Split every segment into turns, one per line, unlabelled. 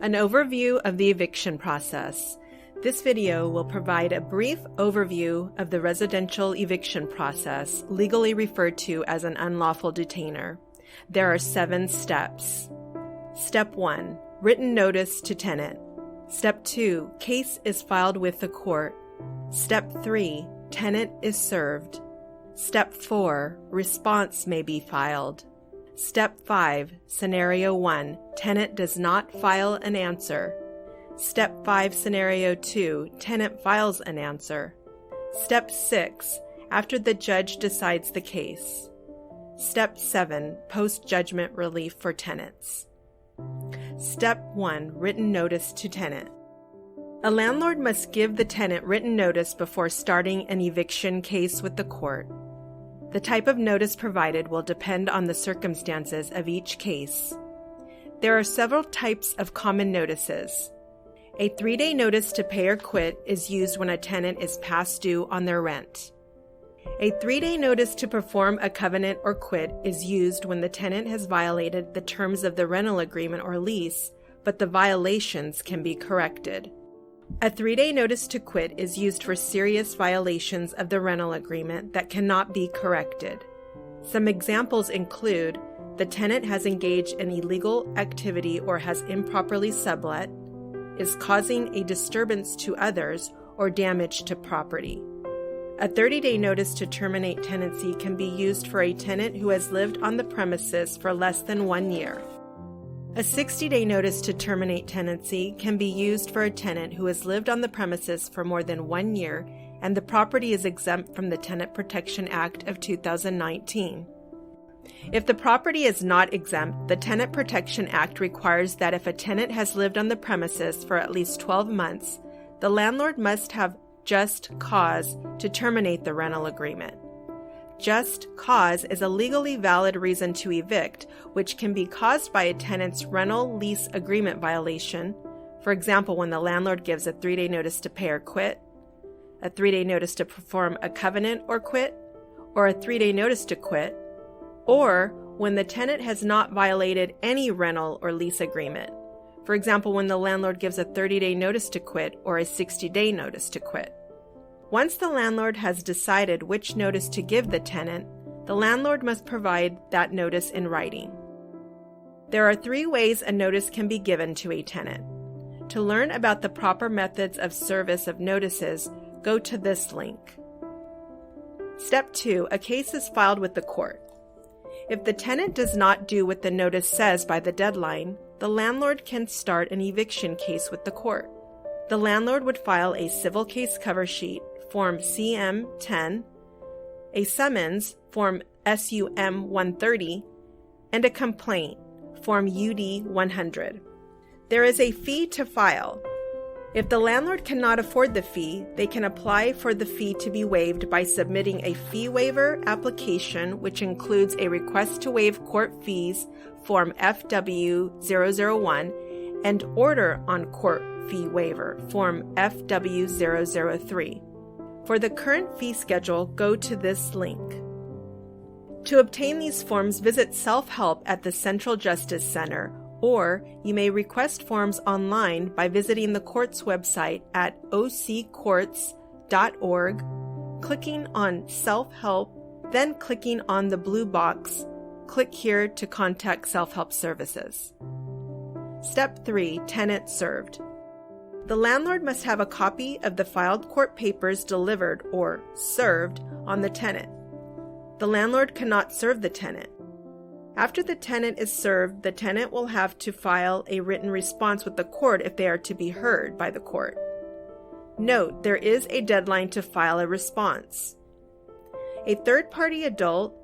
An overview of the eviction process. This video will provide a brief overview of the residential eviction process, legally referred to as an unlawful detainer. There are 7 steps. Step 1. Written notice to tenant. Step 2. Case is filed with the court. Step 3. Tenant is served. Step 4. Response may be filed. Step 5. Scenario 1. Tenant does not file an answer. Step 5. Scenario 2. Tenant files an answer. Step 6. After the judge decides the case. Step 7. Post-judgment relief for tenants. Step 1. Written notice to tenant. A landlord must give the tenant written notice before starting an eviction case with the court. The type of notice provided will depend on the circumstances of each case. There are several types of common notices. A 3-day notice to pay or quit is used when a tenant is past due on their rent. A 3-day notice to perform a covenant or quit is used when the tenant has violated the terms of the rental agreement or lease, but the violations can be corrected. A 3-day notice to quit is used for serious violations of the rental agreement that cannot be corrected. Some examples include the tenant has engaged in illegal activity or has improperly sublet, is causing a disturbance to others, or damage to property. A 30-day notice to terminate tenancy can be used for a tenant who has lived on the premises for less than 1 year. A 60-day notice to terminate tenancy can be used for a tenant who has lived on the premises for more than 1 year and the property is exempt from the Tenant Protection Act of 2019. If the property is not exempt, the Tenant Protection Act requires that if a tenant has lived on the premises for at least 12 months, the landlord must have just cause to terminate the rental agreement. Just cause is a legally valid reason to evict, which can be caused by a tenant's rental lease agreement violation, for example, when the landlord gives a 3-day notice to pay or quit, a 3-day notice to perform a covenant or quit, or a 3-day notice to quit, or when the tenant has not violated any rental or lease agreement, for example, when the landlord gives a 30-day notice to quit or a 60-day notice to quit. Once the landlord has decided which notice to give the tenant, the landlord must provide that notice in writing. There are 3 ways a notice can be given to a tenant. To learn about the proper methods of service of notices, go to this link. Step 2. A case is filed with the court. If the tenant does not do what the notice says by the deadline, the landlord can start an eviction case with the court. The landlord would file a civil case cover sheet, Form CM-10, a summons, Form SUM-130, and a complaint, Form UD-100. There is a fee to file. If the landlord cannot afford the fee, they can apply for the fee to be waived by submitting a fee waiver application, which includes a request to waive court fees, Form FW-001, and order on court fee waiver, Form FW-003. For the current fee schedule, go to this link. To obtain these forms, visit Self-Help at the Central Justice Center, or you may request forms online by visiting the court's website at occourts.org, clicking on Self-Help, then clicking on the blue box. Click here to contact Self-Help Services. Step 3. Tenant served. The landlord must have a copy of the filed court papers delivered or served on the tenant. The landlord cannot serve the tenant. After the tenant is served, the tenant will have to file a written response with the court if they are to be heard by the court. Note, there is a deadline to file a response. A third-party adult,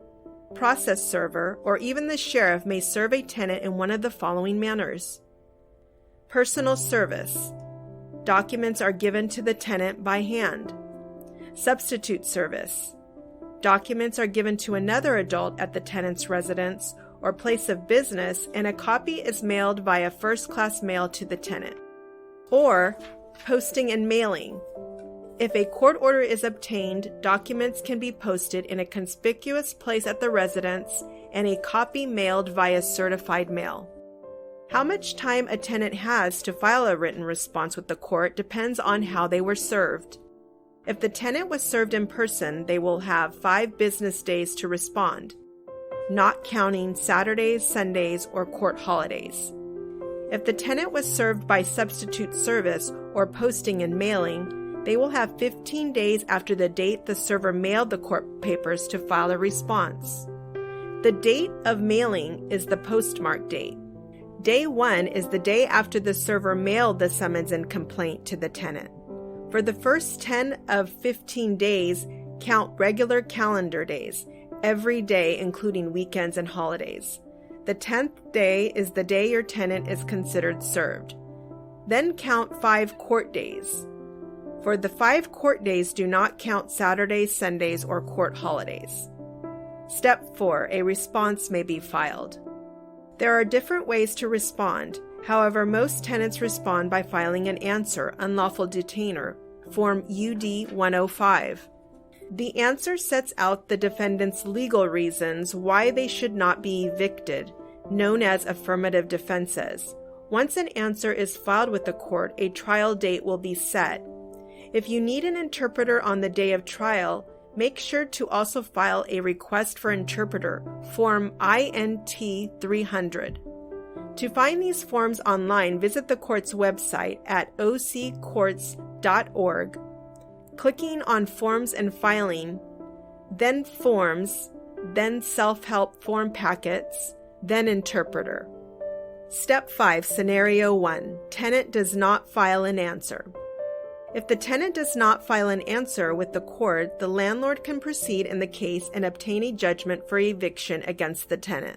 process server, or even the sheriff may serve a tenant in one of the following manners. Personal service. Documents are given to the tenant by hand. Substitute service. Documents are given to another adult at the tenant's residence or place of business, and a copy is mailed via first-class mail to the tenant. Or posting and mailing. If a court order is obtained, documents can be posted in a conspicuous place at the residence and a copy mailed via certified mail. How much time a tenant has to file a written response with the court depends on how they were served. If the tenant was served in person, they will have 5 business days to respond, not counting Saturdays, Sundays, or court holidays. If the tenant was served by substitute service or posting and mailing, they will have 15 days after the date the server mailed the court papers to file a response. The date of mailing is the postmark date. Day 1 is the day after the server mailed the summons and complaint to the tenant. For the first 10 of 15 days, count regular calendar days, every day including weekends and holidays. The 10th day is the day your tenant is considered served. Then count 5 court days. For the 5 court days, do not count Saturdays, Sundays, or court holidays. Step 4. A response may be filed. There are different ways to respond. However, most tenants respond by filing an answer, unlawful detainer, Form UD 105. The answer sets out the defendant's legal reasons why they should not be evicted, known as affirmative defenses. Once an answer is filed with the court, a trial date will be set. If you need an interpreter on the day of trial, make sure to also file a request for interpreter, Form INT 300. To find these forms online, visit the court's website at occourts.org, clicking on Forms and Filing, then Forms, then Self-Help Form Packets, then Interpreter. Step 5, Scenario 1. Tenant does not file an answer. If the tenant does not file an answer with the court, the landlord can proceed in the case and obtain a judgment for eviction against the tenant.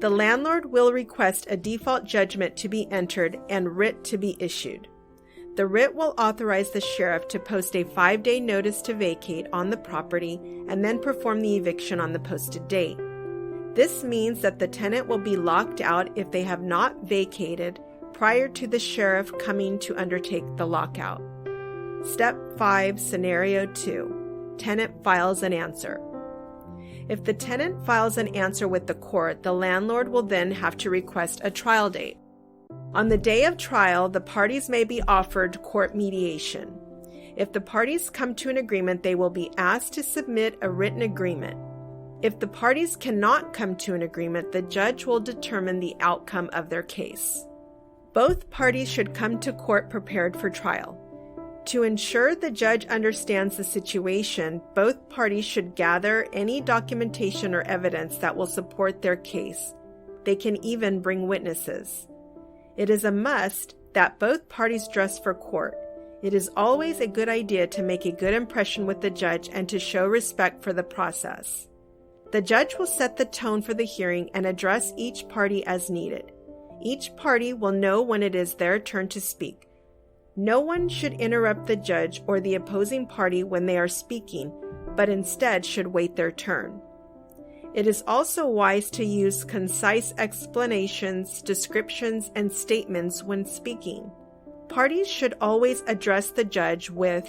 The landlord will request a default judgment to be entered and writ to be issued. The writ will authorize the sheriff to post a 5-day notice to vacate on the property and then perform the eviction on the posted date. This means that the tenant will be locked out if they have not vacated prior to the sheriff coming to undertake the lockout. Step 5, Scenario 2. Tenant files an answer. If the tenant files an answer with the court, the landlord will then have to request a trial date. On the day of trial, the parties may be offered court mediation. If the parties come to an agreement, they will be asked to submit a written agreement. If the parties cannot come to an agreement, the judge will determine the outcome of their case. Both parties should come to court prepared for trial. To ensure the judge understands the situation, both parties should gather any documentation or evidence that will support their case. They can even bring witnesses. It is a must that both parties dress for court. It is always a good idea to make a good impression with the judge and to show respect for the process. The judge will set the tone for the hearing and address each party as needed. Each party will know when it is their turn to speak. No one should interrupt the judge or the opposing party when they are speaking, but instead should wait their turn. It is also wise to use concise explanations, descriptions, and statements when speaking. Parties should always address the judge with,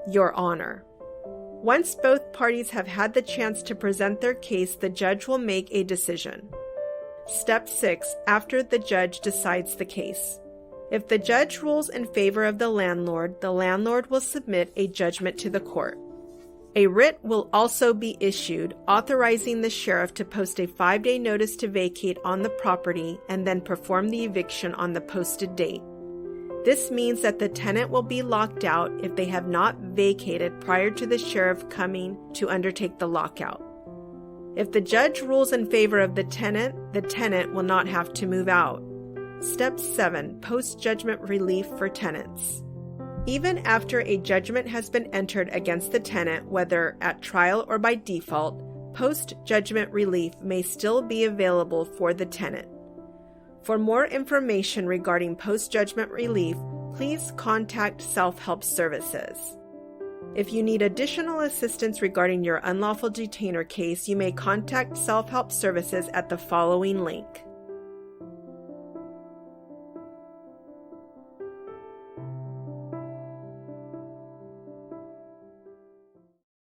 "Your Honor." Once both parties have had the chance to present their case, the judge will make a decision. Step 6. After the judge decides the case. If the judge rules in favor of the landlord will submit a judgment to the court. A writ will also be issued authorizing the sheriff to post a 5-day notice to vacate on the property and then perform the eviction on the posted date. This means that the tenant will be locked out if they have not vacated prior to the sheriff coming to undertake the lockout. If the judge rules in favor of the tenant will not have to move out. Step 7. Post-judgment relief for tenants. Even after a judgment has been entered against the tenant, whether at trial or by default, post-judgment relief may still be available for the tenant. For more information regarding post-judgment relief, please contact Self-Help Services. If you need additional assistance regarding your unlawful detainer case, you may contact Self-Help Services at the following link.